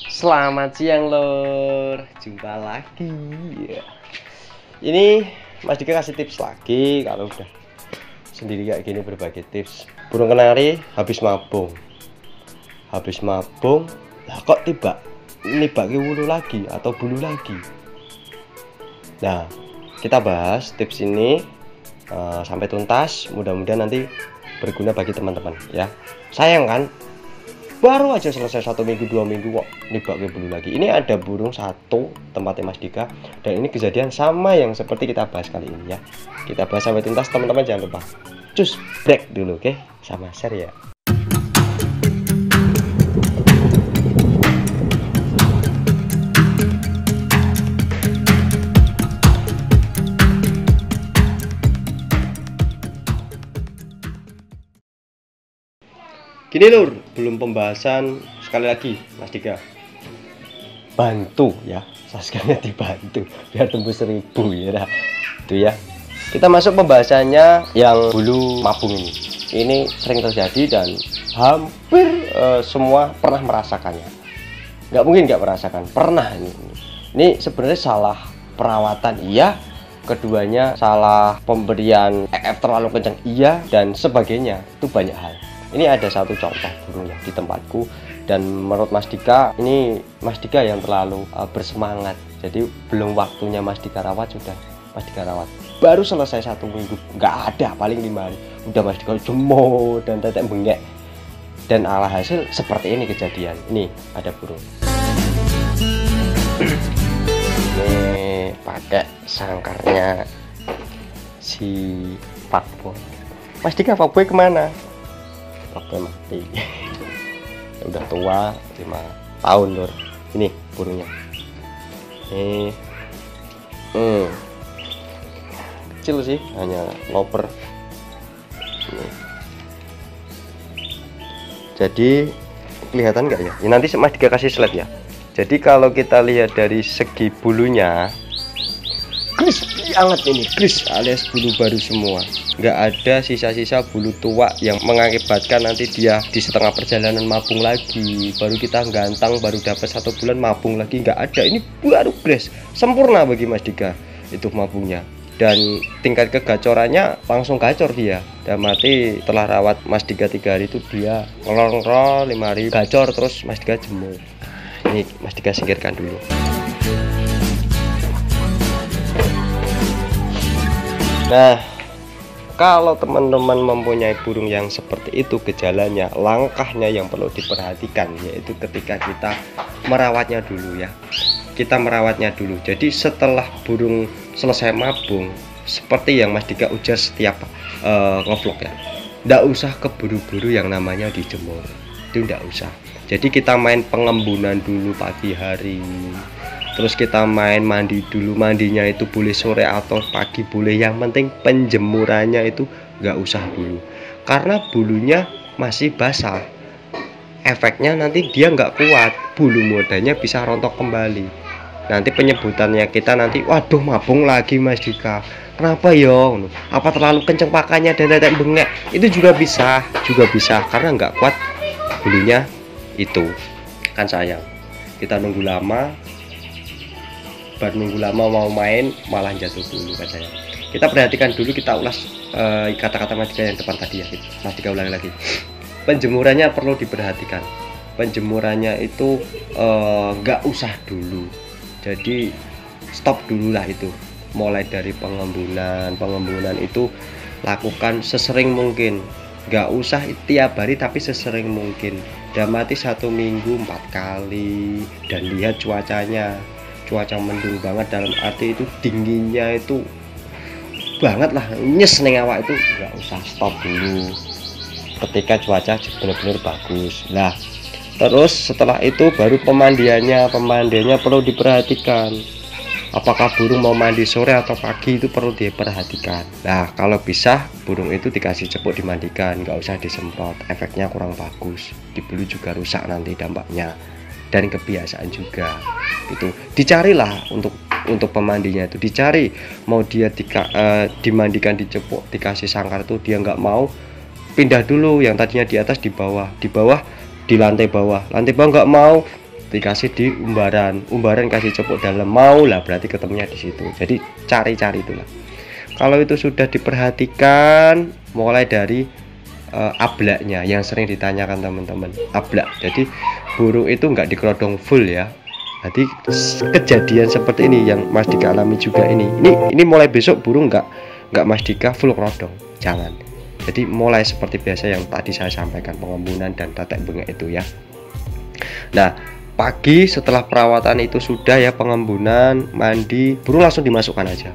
Selamat siang lor, jumpa lagi ya. Ini Mas Dika kasih tips lagi kalau udah sendiri kayak gini, berbagi tips. Burung kenari habis mabung lah kok tiba nibake wulu lagi atau bulu lagi. Nah, kita bahas tips ini sampai tuntas, mudah-mudahan nanti berguna bagi teman-teman ya. Sayang kan, baru aja selesai 1 minggu 2 minggu kok nibake bulu lagi. Ini ada burung satu tempatnya Mas Dika, dan ini kejadian sama yang seperti kita bahas kali ini ya. Kita bahas sampai tuntas, teman-teman jangan lupa cus break dulu, oke? Sama share ya. Gini lur, belum pembahasan, sekali lagi Mas Dika bantu ya, Saskanya dibantu biar tembus 1000 ya. Itu ya. Kita masuk pembahasannya yang bulu mabung ini. Ini sering terjadi dan hampir semua pernah merasakannya. Nggak mungkin nggak merasakan, pernah ini. Ini sebenarnya salah perawatan iya, keduanya salah pemberian EF terlalu kencang iya, dan sebagainya. Itu banyak hal. Ini ada satu contoh burung ya di tempatku, dan menurut Mas Dika ini Mas Dika yang terlalu bersemangat. Jadi belum waktunya Mas Dika rawat, sudah Mas Dika rawat. Baru selesai 1 minggu, nggak ada, paling 5 hari udah Mas Dika jemur dan tetek bengek. Dan alhasil seperti ini kejadian. Ini ada burung. Ini pakai sangkarnya si Pakboy. Mas Dika, Pakboy kemana? Pakboy mati. Udah tua, 5 tahun lor. Ini burungnya. Ini kecil sih, hanya loper. Ini. Jadi kelihatan nggak ya? Ini nanti Mas Dika kasih slide ya. Jadi kalau kita lihat dari segi bulunya, crispy banget ini, crisp alias bulu baru semua. Nggak ada sisa-sisa bulu tua yang mengakibatkan nanti dia di setengah perjalanan mabung lagi. Baru kita gantang, baru dapat 1 bulan mabung lagi, nggak ada. Ini baru fresh, sempurna bagi Mas Dika itu mabungnya. Dan tingkat kegacorannya langsung gacor dia. Dan mati setelah rawat Mas Dika 3 hari itu dia ngelor-ngelor, 5 hari gacor, terus Mas Dika jemur. Ini Mas Dika singkirkan dulu. Nah, kalau teman-teman mempunyai burung yang seperti itu gejalanya, langkahnya yang perlu diperhatikan yaitu ketika kita merawatnya dulu ya. Kita merawatnya dulu. Jadi setelah burung selesai mabung, seperti yang Mas Dika ujar setiap ngevlog ya, nggak usah keburu-buru yang namanya dijemur. Itu nggak usah. Jadi kita main pengembunan dulu pagi hari, terus kita main mandi dulu. Mandinya itu boleh sore atau pagi boleh, yang penting penjemurannya itu nggak usah dulu, karena bulunya masih basah. Efeknya nanti dia nggak kuat, bulu mudanya bisa rontok kembali. Nanti penyebutannya kita nanti, waduh mabung lagi Mas Dika, kenapa yo? Apa terlalu kenceng pakannya dan tetek bengek? Itu juga bisa karena nggak kuat bulunya itu. Kan sayang, kita nunggu lama, mau main malah jatuh dulu kan sayang. Kita perhatikan dulu, kita ulas kata-kata Mas Dika yang depan tadi ya. Mas Dika ulangi lagi. Penjemurannya perlu diperhatikan. Penjemurannya itu nggak usah dulu. Jadi stop dulu lah itu. Mulai dari pengembunan itu lakukan sesering mungkin. Nggak usah tiap hari, tapi sesering mungkin. Dan mati 1 minggu 4 kali. Dan lihat cuacanya. Cuaca mendung banget, dalam arti itu dinginnya itu banget lah, nyes neng awak itu, nggak usah, stop dulu ketika cuaca benar-benar bagus. Nah, terus setelah itu baru pemandiannya perlu diperhatikan. Apakah burung mau mandi sore atau pagi, itu perlu diperhatikan. Nah, kalau bisa burung itu dikasih cepuk dimandikan, nggak usah disemprot, efeknya kurang bagus, di bulu juga rusak nanti dampaknya. Dan kebiasaan juga itu dicarilah untuk pemandinya, itu dicari. Mau dia dimandikan dicepuk, dikasih sangkar, tuh dia nggak mau, pindah dulu yang tadinya di atas di bawah di lantai bawah nggak mau, dikasih di umbaran kasih cepuk dalam, mau lah berarti ketemunya di situ. Jadi cari-cari itulah. Kalau itu sudah diperhatikan, mulai dari ablaknya yang sering ditanyakan teman-teman, ablak. Jadi burung itu nggak dikerodong full ya. Jadi kejadian seperti ini yang Mas Dika alami juga ini mulai besok burung nggak Mas Dika full kerodong, jangan. Jadi mulai seperti biasa yang tadi saya sampaikan, pengembunan dan tetek bengek itu ya. Nah, pagi setelah perawatan itu sudah ya, pengembunan, mandi, burung langsung dimasukkan aja.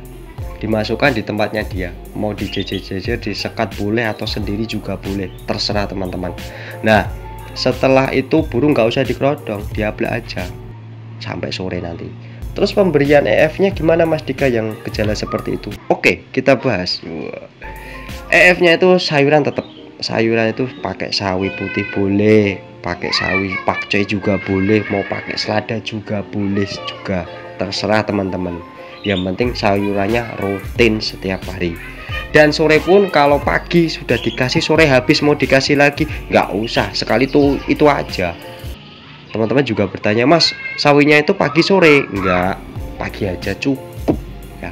Dimasukkan di tempatnya dia. Mau dijejer-jejer, disekat boleh atau sendiri juga boleh, terserah teman-teman. Nah, setelah itu burung nggak usah dikerodong, diablak aja sampai sore nanti. Terus pemberian EF-nya gimana Mas Dika yang gejala seperti itu? Oke, kita bahas. EF-nya itu sayuran tetap. Sayuran itu pakai sawi putih boleh, pakai sawi pakcoy juga boleh, mau pakai selada juga boleh juga, terserah teman-teman. Yang penting sayurannya rutin setiap hari. Dan sore pun kalau pagi sudah dikasih, sore habis mau dikasih lagi nggak usah, sekali tuh itu aja. Teman-teman juga bertanya, Mas sawinya itu pagi sore? Enggak, pagi aja cukup ya.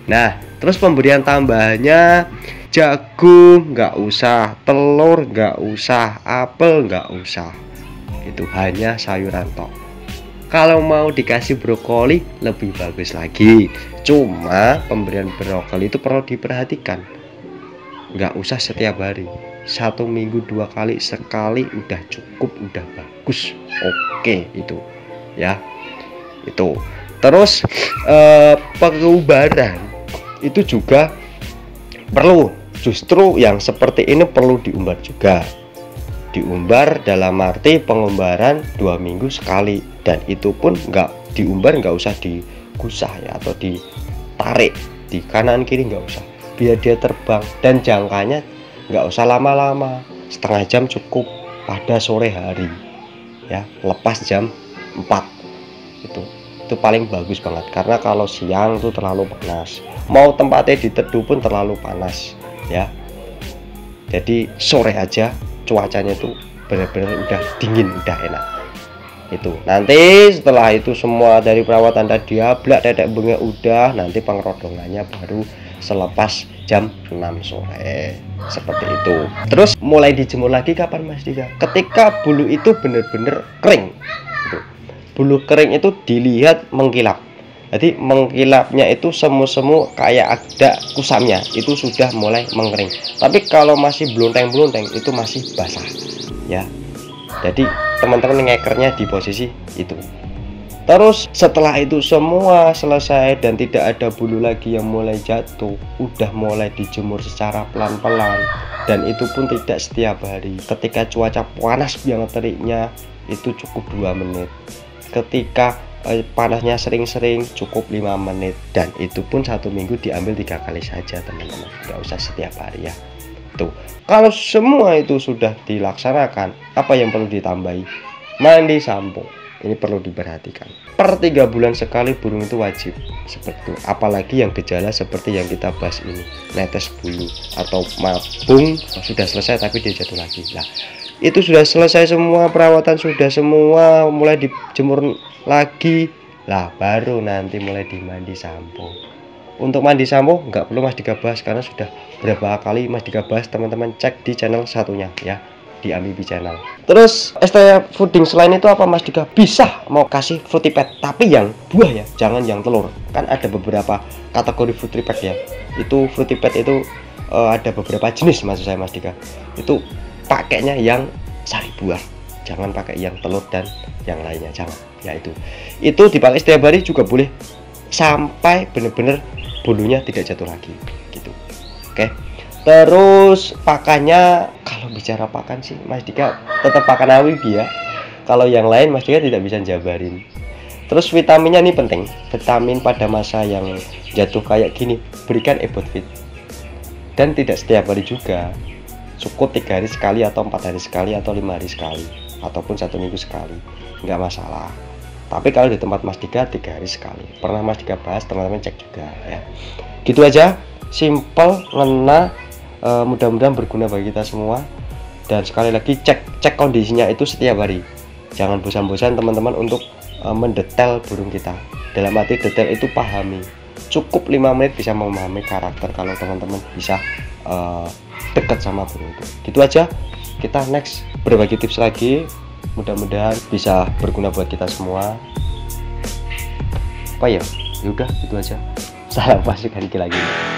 Nah, terus pemberian tambahannya jagung nggak usah, telur nggak usah, apel nggak usah, itu hanya sayuran tok. Kalau mau dikasih brokoli lebih bagus lagi, cuma pemberian brokoli itu perlu diperhatikan, nggak usah setiap hari, 1 minggu 2 kali, sekali udah cukup, udah bagus. Oke, itu ya, itu. Terus pengubaran itu juga perlu, justru yang seperti ini perlu diumbar juga. Diumbar dalam arti pengumbaran 2 minggu sekali, dan itu pun nggak diumbar, nggak usah digusah ya, atau ditarik di kanan kiri, nggak usah, biar dia terbang. Dan jangkanya nggak usah lama-lama, setengah jam cukup pada sore hari ya, lepas jam 4 itu paling bagus banget. Karena kalau siang itu terlalu panas, mau tempatnya diteduh pun terlalu panas ya. Jadi sore aja cuacanya tuh benar-benar udah dingin, udah enak. Itu nanti setelah itu semua dari perawatan tadi, ablak, tetek bengek udah, nanti pengerodongannya baru selepas jam 6 sore seperti itu. Terus mulai dijemur lagi kapan Mas Dika? Ketika bulu itu benar-benar kering. Bulu kering itu dilihat mengkilap. Jadi mengkilapnya itu semu-semu kayak ada kusamnya, itu sudah mulai mengering. Tapi kalau masih belunteng-belunteng itu masih basah ya. Jadi teman-teman ngekernya di posisi itu. Terus setelah itu semua selesai dan tidak ada bulu lagi yang mulai jatuh, udah mulai dijemur secara pelan-pelan, dan itu pun tidak setiap hari. Ketika cuaca panas yang teriknya itu cukup 2 menit. Ketika panasnya sering-sering cukup 5 menit, dan itu pun 1 minggu diambil 3 kali saja teman-teman, nggak usah setiap hari ya. Tuh, kalau semua itu sudah dilaksanakan, apa yang perlu ditambahi? Mandi sampo, ini perlu diperhatikan. Per 3 bulan sekali burung itu wajib seperti itu. Apalagi yang gejala seperti yang kita bahas ini, netes bulu atau mabung sudah selesai tapi dia jatuh lagi. Nah, itu sudah selesai semua, perawatan sudah semua, mulai dijemur lagi lah, baru nanti mulai dimandi sampo. Untuk mandi sampo nggak perlu Mas Dika bahas, karena sudah berapa kali Mas Dika bahas, teman-teman cek di channel satunya ya, di Ambibi channel. Terus ST fooding selain itu apa Mas Dika? Bisa mau kasih fruity pad, tapi yang buah ya, jangan yang telur. Kan ada beberapa kategori fruity pad ya. Itu fruity pad itu ada beberapa jenis, maksud saya Mas Dika. Itu pakainya yang sari buah, jangan pakai yang telur dan yang lainnya, jangan ya. Itu dipakai setiap hari juga boleh, sampai bener-bener bulunya tidak jatuh lagi gitu. Oke. Terus pakannya, kalau bicara pakan sih Mas Dika tetap pakan Ambibi ya. Kalau yang lain Mas Dika tidak bisa jabarin. Terus vitaminnya ini penting, vitamin pada masa yang jatuh kayak gini berikan ebot fit, dan tidak setiap hari juga, cukup 3 hari sekali atau 4 hari sekali atau 5 hari sekali, ataupun 1 minggu sekali, nggak masalah. Tapi kalau di tempat Mas Dika 3 hari sekali, pernah Mas Dika bahas, teman-teman cek juga ya. Gitu aja, simple, ngena, mudah-mudahan berguna bagi kita semua. Dan sekali lagi cek kondisinya itu setiap hari. Jangan bosan-bosan teman-teman untuk mendetail burung kita. Dalam arti detail itu pahami. Cukup 5 menit bisa memahami karakter kalau teman-teman bisa dekat sama burung itu. Gitu aja. Kita next berbagi tips lagi. Mudah-mudahan bisa berguna buat kita semua. Apa ya? Yaudah, itu aja. Salam pasukan lagi.